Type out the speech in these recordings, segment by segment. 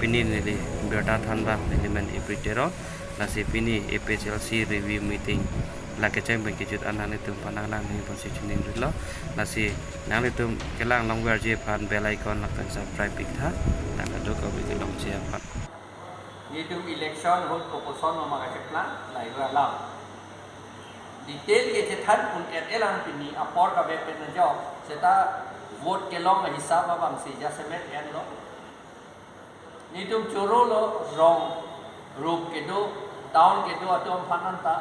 pini nili berda thanba elemen ipritero nasi pini APHLC review meeting lakeceng bengkijut anan itu panang ni positioning dulu nasi nang itu kelang long verje pan bell icon lakan subscribe ikha dan ada kau bikin long share pan itu election hot proposal nama keceklan lai ralam detail ke cetan pun elang pini apor ka be pen jo seta vote ke long hisab abang si jasemet en lo ni tum choro lo rong rup ke do down ke do atom phananta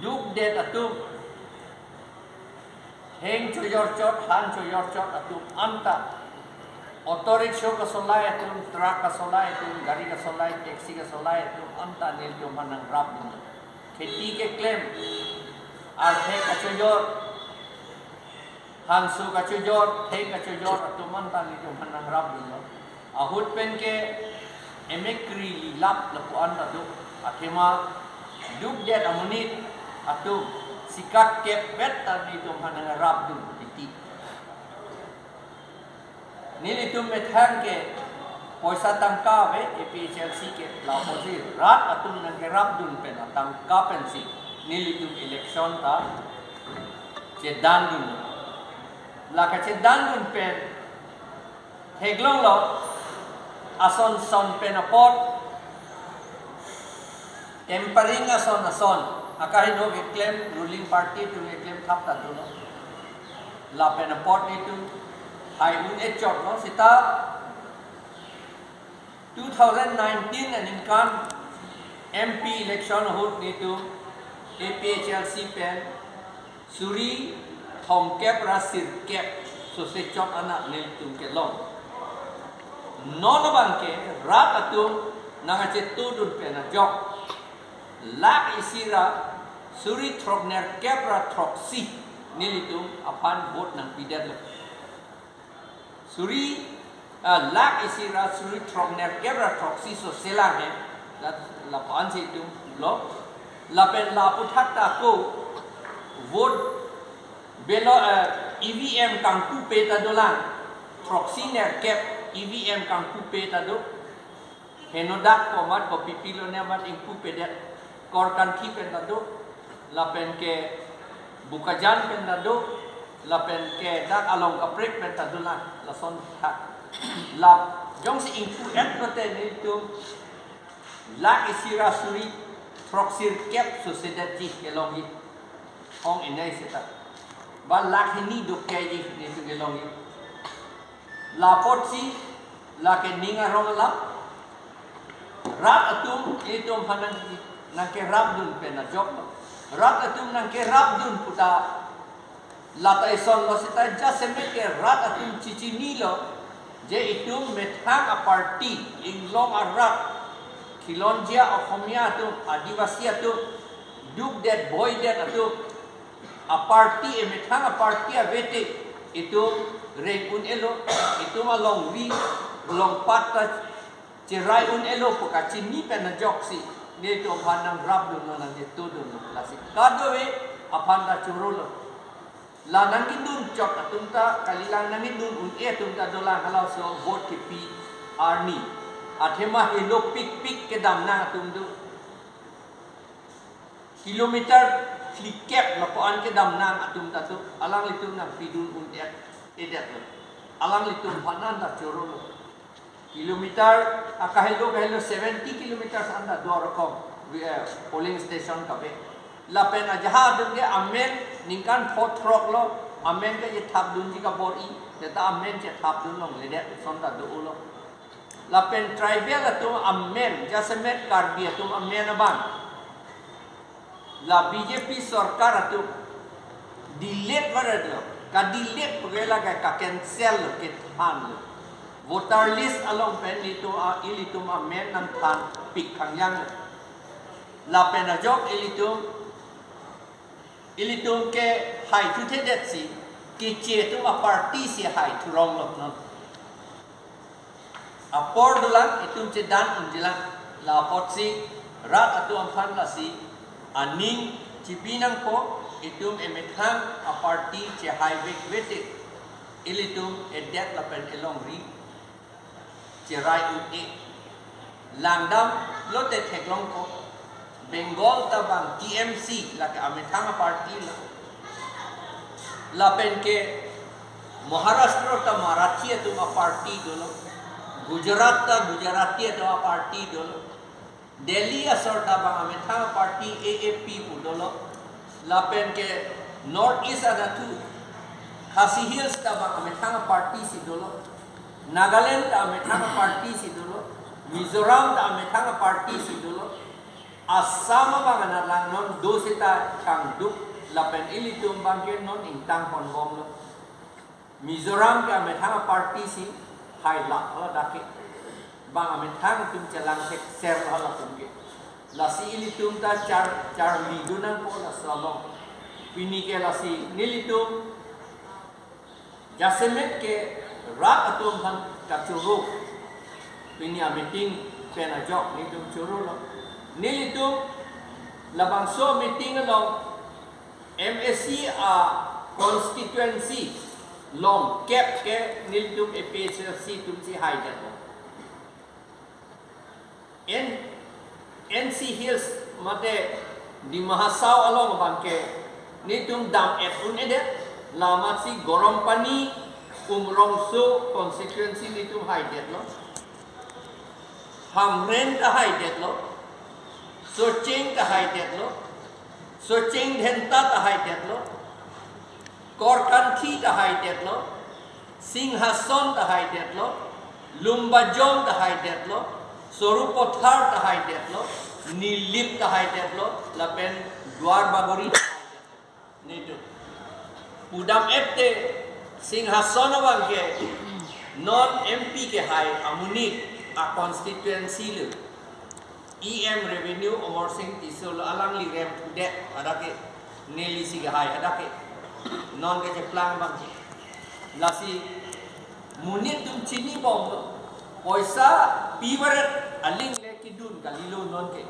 duk det atum heng choyor chot han choyor chot atum anta auto rickshaw ka solai atum truck ka solai atum gari ka solai taxi ka solai atum anta nil tum hanang rap dum खेती के claim आर्थे का choyor hansu ka choyor the ka choyor atuman ta ni tum hanang rap dum ahut pen ke emekri lap lapuan ta du akhima duk det amunit atu sikak kep bet ta ni tum hanang rap dum titi ni tum methang ke poisa tangka be APHLC ke la posi rat atum nang ke rap dun pen tangka pen si ni tum election ta chedan dun la ka chedan dun pen heglong lo ason son pen apot tempering ason akahin ho claim ruling party to claim thap ta duno la pen apot ni tu hai un echot no sita 2019 and income MP election hot ni tu APHLC pen suri thom kep rasir kep so se chot anak nil tu ke long non bang ke rat atum nanga chetu dun pen jok lak isira suri throkner kep ra throksi nil tu apan vote nang pidat lo suri lak isira suri throkner kep ra throksi so sela he la pan se tu lo la pen la puthak ta ko vote belo EVM kang tu pe ta dolan proxy ner kep EVM kang tu pe ta do henodak ko mat ko pipilo ne mat ing pu pe det kor kan ki pen ta do la pen ke bukajan pen ta do la pen ke dak along ka prek pen ta dolan la son tha la jong si ing pu et no te ni tu la isira suri proxy kep so sedat ji ke long hi ong inai seta ba lak ni do ke ji ni tu ke long hi la pot si la ke ninga rong la rat atum itum hanan nang ke rab dun pe na job rat atum nang ke rab dun puta la ta ison lo sita ja se me ke rat atum chichi ni lo je itum methang a party ing long a rat khilonjia okhomia atum adivasi atum duk det boy det atum a party e methang a party a vete itu rek un elo itu ma long wi long pat ta cerai un elo poka chini pen joksi ne to phanang rab dun na ne to dun klasik kadowe apanda churulo la nangin dun chok atumta kalilang nangin dun un e tumta dola halau so vote ki pi arni athema helo pik ke dam na atum du kilometer flikep la ko an ke dam na atum ta tu alang litum na pidun un edet alang litum phanan da churulo kilometer akahelo 70 kilometers anda dua rokom polling station kabe la pena jaha dunge amen ningkan photrok lo amen ke thap dun ji ka bori teta amen che thap dun long le det sonda do lo la pen tribal tu amen jasemet karbi tu amen aban la BJP sarkar tu delete varad lo ka delete pagela ka cancel ke than lo voter list along pen itu ilitum amen nan than pik khang yang la pen ajok ilitum ke hai thu the det si ki che tu a party si hai thu rong lo no apor dulang itum che dan undilang la pot si rat atu amphan la si aning chipinang ko itum emethang a party che hai vek vete ilitum edet la pen elong ri Cherai Uti Langdam Lotte Teklongko Bengal Tabang TMC là cái Ametanga Party là bên cái Maharashtra ta Marathi tu ma party dolo Gujarat ta Gujarati tu ma party dolo Delhi asor ta bang Ametanga Party AAP pu dolo la pen ke North East ada tu Khasi Hills ta bang Ametanga Party si dolo Nagaland ta Ametanga Party si dolo Mizoram ta Ametanga Party si dolo Assam bang ana lang non do sita changduk la pen ilitum bang ke non intang kon bom lo Mizoram ka Ametanga Party si hai lak la dake bang Ametanga tum chalang sek ser la tum ke la si ilitum ta char lidunan po la salong pini ke la si nilitum jasemet ke rat atum han kachuru pini meeting pena jok nilitum churu lo nilitum labang so meeting along MSC constituency long kep ke nilitum APHC tum si hai dat NC Hills mate di Mahasau along bangke nitum dam et unede lama si gorom pani umrongso constituency nitum hai det lo hamren ta hai det lo soching ta hai det lo soching dhenta ta hai det lo korkanthi ta hai det lo singhason ta hai det lo lumbajong ta hai det lo sorupothar ta hai det lo nilip ta hai det lo lapen dwar bagori nitu udam epte singhason bangke non MP ke hai amuni a constituency lu EM revenue Amor Singh Tisol alang li rem de adake neli si ke hai adake non ke plang bang lasi munit tum chini bom poisa piwaret aling le kidun galilo non ke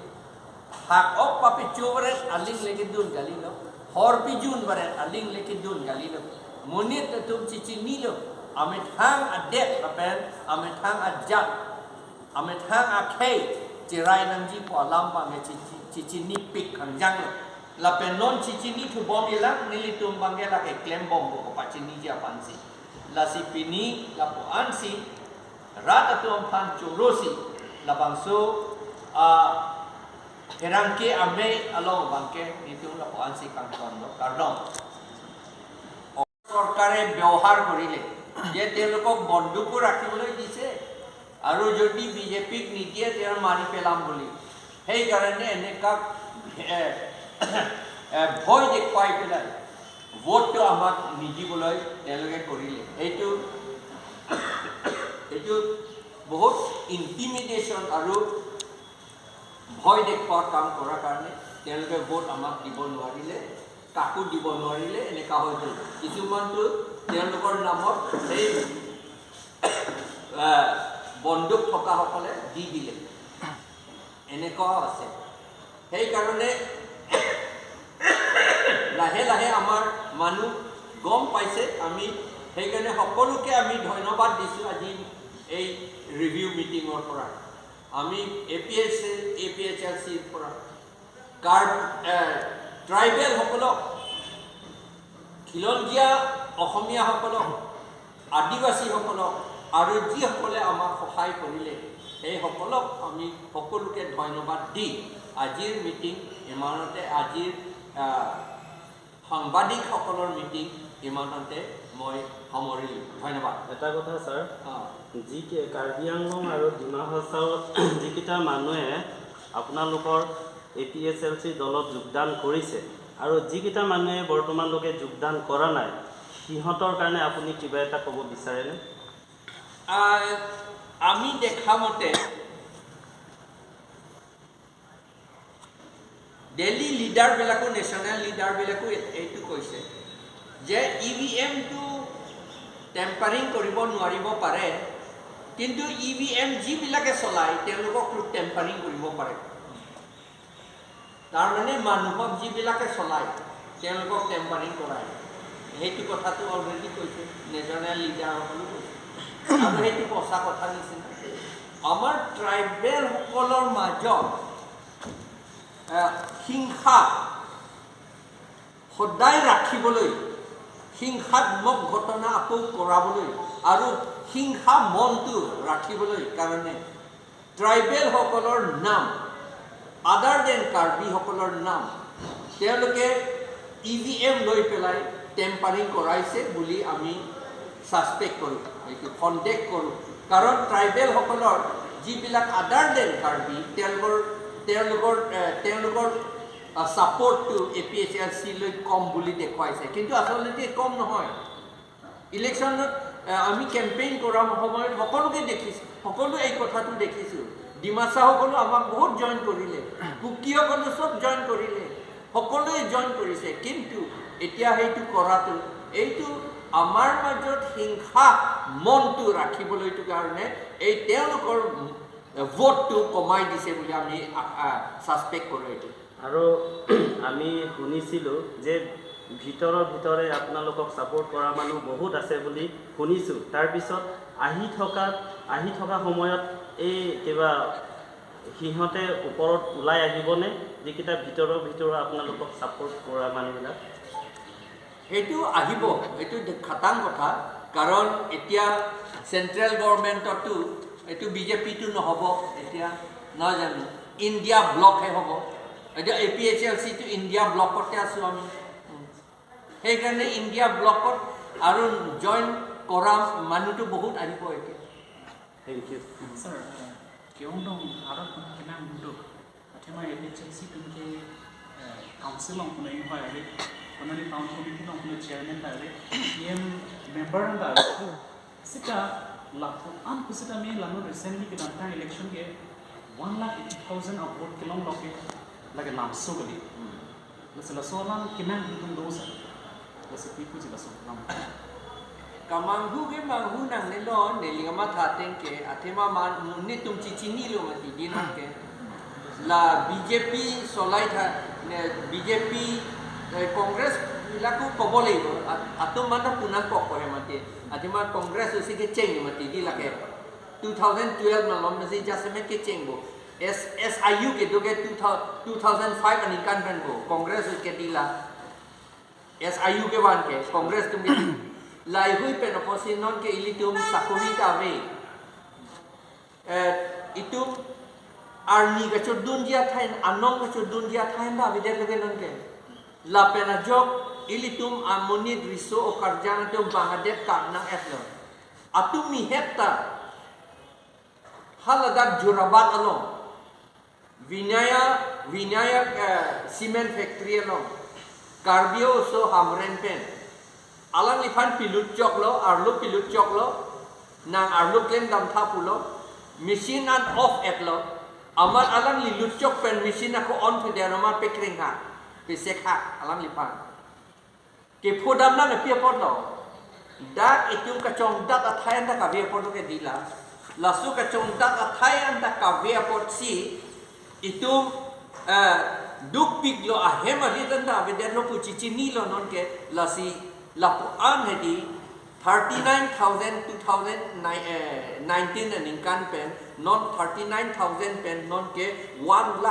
hak op papi chowaret aling le kidun galilo hor pijun baret aling le kidun galilo munit tum chini lo amit hang adek apen amit hang ajak amit hang akhei cirai nangji po alam bang chini pik kanjang la pen non chini thu bom ilang nilitum bangela ke klem bom ko pa chini ja pansi la si pini la po ansi rata tu ampan churosi la bangso herangke ame along bangke itu la po ansi kangkon lo kardon সরকারে ব্যবহার করিলে যে তেওঁলোকক বন্দুকো ৰাখিবলৈ দিছে আৰু যদি বিজেপিক নিদিয়ে তেওঁ মাৰি পেলাম বুলি সেইকাৰণে এনেকা ভয় দেখুৱাই পেলাই ভোটটো আমাক নিদিবলৈ তেওঁলোকে কৰিলে এইটো বহুত ইণ্টিমিডেশ্যন আৰু ভয় দেখুৱাৰ কাম কৰাৰ কাৰণে তেওঁলোকে ভোট আমাক দিব নোৱাৰিলে কাকো দিব নোৱাৰিলে এনেকা হৈ গ'ল কিছুমানটো তেওঁলোকৰ নামত সেই বন্দুক থকাসকলে দি দিলে এনেকুৱা আছে সেইকাৰণে লাহে লাহে আমাৰ মানুহ গম পাইছে আমি সেইকাৰণে সকলোকে আমি ধন্যবাদ দিছোঁ আজি এই ৰিভিউ মিটিঙৰ পৰা আমি APHLCৰ পৰা ট্ৰাইবেল সকলক খিলঞ্জীয়া অসমীয়াসকলক আদিবাসীসকলক আৰু যিসকলে আমাক সহায় কৰিলে সেই সকলক আমি সকলোকে ধন্যবাদ দি আজিৰ মিটিং ইমানতে আজিৰ সাংবাদিকসকলৰ মিটিং ইমানতে মই সামৰিলোঁ ধন্যবাদ এটা কথা স্যাৰ যি কাৰ্বি আংলং আৰু ডিমা হাছাওত যিকেইটা মানুহে আপোনালোকৰ APHLC দলত যোগদান কৰিছে আৰু যিকেইটা মানুহে বৰ্তমানলৈকে যোগদান কৰা নাই সিহঁতৰ কাৰণে আপুনি কিবা এটা ক'ব বিচাৰেনে আমি দেখা মতে দিল্লী লিডাৰবিলাকো নেশ্যনেল লিডাৰবিলাকো এইটো কৈছে যে EVMটো টেম্পাৰিং কৰিব নোৱাৰিব পাৰে কিন্তু EVM যিবিলাকে চলায় তেওঁলোকক টেম্পাৰিং কৰিব পাৰে তাৰমানে মানুহক যিবিলাকে চলায় তেওঁলোকক টেম্পাৰিং কৰায় সেইটো কথাটো অলৰেডি কৈছে নেশ্যনেল লিডাৰসকলেও কৈছে আৰু সেইটো সঁচা কথা নিচিনা আমাৰ ট্ৰাইবেল সকলৰ মাজত হিংসা সদায় ৰাখিবলৈ হিংসাত্মক ঘটনা আকৌ কৰাবলৈ আৰু হিংসা মনটো ৰাখিবলৈ কাৰণে ট্ৰাইবেল সকলৰ নাম আদাৰ দেন কাৰ্বি সকলৰ নাম তেওঁলোকে EVM লৈ পেলাই টেম্পাৰিং কৰাইছে বুলি আমি সাসপেক্ট কৰোঁ এইটো সন্দেহ কৰোঁ কাৰণ ট্ৰাইবেল সকলৰ যিবিলাক আদাৰ দেন কাৰ্বি তেওঁলোকৰ সাপোৰ্টটো APHRC লৈ কম বুলি দেখুৱাইছে কিন্তু আচলতে কম নহয় ইলেকশ্যনত আমি কেম্পেইন কৰাৰ সময়ত সকলোকে দেখিছোঁ সকলো এই কথাটো দেখিছোঁ ডিমাচাসকলো আমাক বহুত জইন কৰিলে কুকিসকলো চব জইন কৰিলে সকলোৱে জইন কৰিছে কিন্তু এতিয়া সেইটো কৰাটো এইটো আমাৰ মাজত হিংসা মনটো ৰাখিবলৈটো কাৰণে এই তেওঁলোকৰ ভোটটো কমাই দিছে বুলি আমি সাসপেক্ট কৰোঁ এইটো আৰু আমি শুনিছিলোঁ যে ভিতৰে আপোনালোকক ছাপোৰ্ট কৰা মানুহ বহুত আছে বুলি শুনিছোঁ তাৰপিছত আহি থকা সময়ত এই কিবা সিহঁতে ওপৰত ওলাই আহিবনে যিকেইটা ভিতৰৰ আপোনালোকক ছাপোৰ্ট কৰা মানুহবিলাক সেইটো আহিব এইটো খাটাং কথা কাৰণ এতিয়া চেণ্ট্ৰেল গভৰ্ণমেণ্টতো এইটো বিজেপিটো নহ'ব এতিয়া নহয় জানো ইণ্ডিয়া ব্লকহে হ'ব এতিয়া APHLCটো ইণ্ডিয়া ব্লকতে আছোঁ আমি সেইকাৰণে ইণ্ডিয়া ব্লকত আৰু জইন কৰা মানুহটো বহুত আহিব এতিয়া thank you Sir, keundong harap kenang duduk. Tema APHLC tunke council ang punay yung hari. Panali town committee ang punay chairman hari. Yang member ang hari. Sika lapo an kusita me lano recently kita tang election ke 1,80,000 of vote kilong loke lagi namso gali. Lasila soalan kenang duduk dosa. Lasi pipu jila so nam. Kamanghu ke manghu nang nelo nelingama thateng ke athema man munni tum chichini lo mati dinan ke la BJP solai tha BJP Congress laku kobolego atum mana punan ko ko mati athema Congress usike cheng mati di lake 2012 na lom nasi jasme ke chengbo SIU ke doge 2005 ani kan ban bo Congress ke dila SIU ke ban ke Congress tum lai hui pen oposin non ke ilitum sakuri tawe itum arni ka chodun dia thain anong ka chodun dia thain da videl lege non ke la pena job ilitum amoni driso o karjana tum bangadet ka nang etlo atum mi hekta haladak jurabat along vinaya cement factory along karbio so hamren pen alang lifan pilut choklo arlo pilut choklo nang arlo klem dam thapulo machine and off etlo amar alang lilut chok pen machine ako on to der amar pekring ha pesekha alang lifan ke phodam na pe potlo dak itum ka chong dak athayan da ka ve pot ke dila lasu ka chong dak athayan da ka ve pot si itum duk piglo ahema ridan da ve der no puchi chini lo non ke lasi lapo an hedi 39,000 2019 and inkan pen non 39,000 pen non ke 1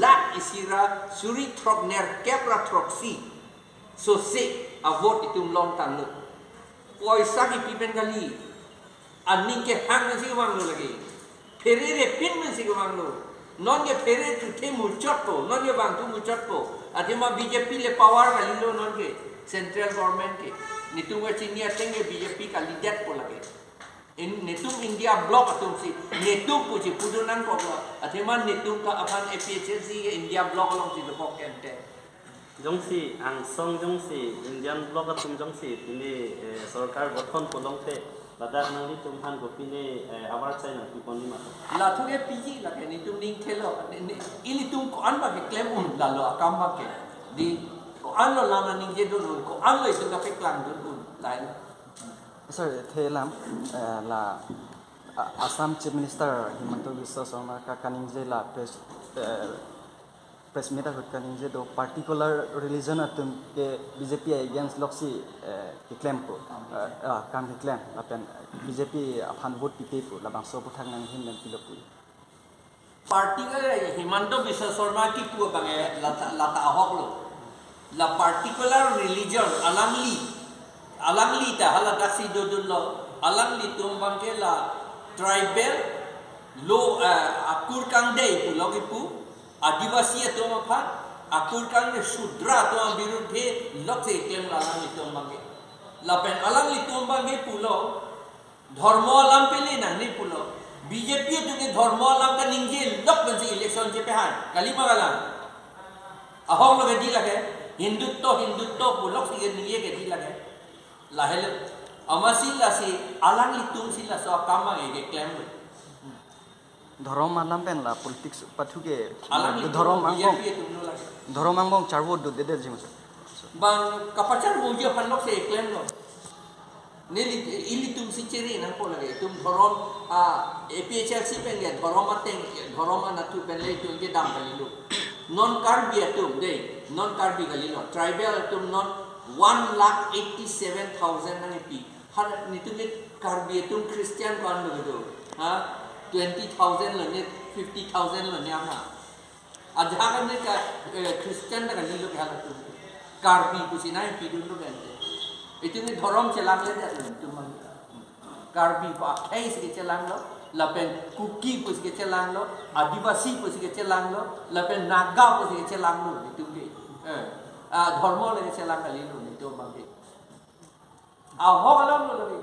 lakh isira suri trogner kepra troxi so se avot itum long tan lu poisa ki pipen gali aning ke hang nasi wanglo lagi ferere pin nasi wanglo non ke fere tu the muchotpo non ke bang tu muchotpo atima BJP le power gali lo non ke central government ke nitung ka chini atenge BJP ka leader po lage in nitung India block atum si nitung po si pudunan po athema nitung ka apan APHLC ke India block along si dopok ente jongsi ang song jongsi Indian block atum jongsi ini sarkar gotthon polongte ladak nangli tumhan gopine abar china tiponi ma lathu ke PG lage nitung ning thelo ili tum ko an ba ke claim lalo akam ba ke di ko an lo lama ning je do ko an lo isu ka pe klang do lai Sir, thelam la Assam Chief Minister Himanta Biswa Sarma ka kaning je la press meet hutkan je do particular religion atum ke BJP against loksi ke claim ko kam ke claim apen BJP aphan vote pipe ko labang so puthang nang hin men pilopu particular Himanto Biswa Sarma ki pu bange lata ahok lo la particular religion alangli ta hala daksi dodun lo alangli tumbang ke la tribal lo akur kang dei pu logi pu adivasi to ma pha akur kang ne shudra to birudhe lokse kem la alangli tumbang ke la pen alangli tumbang ke pu lo dharma alam pele na ni pu lo BJP tu ke dharma alam ka ningje lok ban se election je pe han kali magalam ahong lo di lage hindutto pu lok se ningye ke di lage lahel amasil la se alangli tum sila so kama ke claim ধরম মানলাম পেন লা politics পাথুকে alangli ধরম মাংবং BJP tu lo lage ধরম মাংবং চারবো দে জিমস bang kapachar bujo pan lok se claim lo neli ili tum sincere na ko lage tum thorom APHLC pen ge thorom ateng thorom anatu pen le tum ge dam kali lu non karbi atum de non karbi kali lo tribal atum non 1,87,000 na pi har ni tum karbi atum christian kan lo do ha 20,000 lo ne 50,000 lo ne ama ajha kan ne ka christian na kali lo kala tum karbi kusina pi dun lo ben itu ni dhorom chelang le ja tu mang karbi pa kai se chelang lo lapen kuki pus ke chelang lo adivasi pus ke chelang lo lapen naga pus ke chelang lo itu ke dharma le chelang kali lo itu mang ke ho alam lo le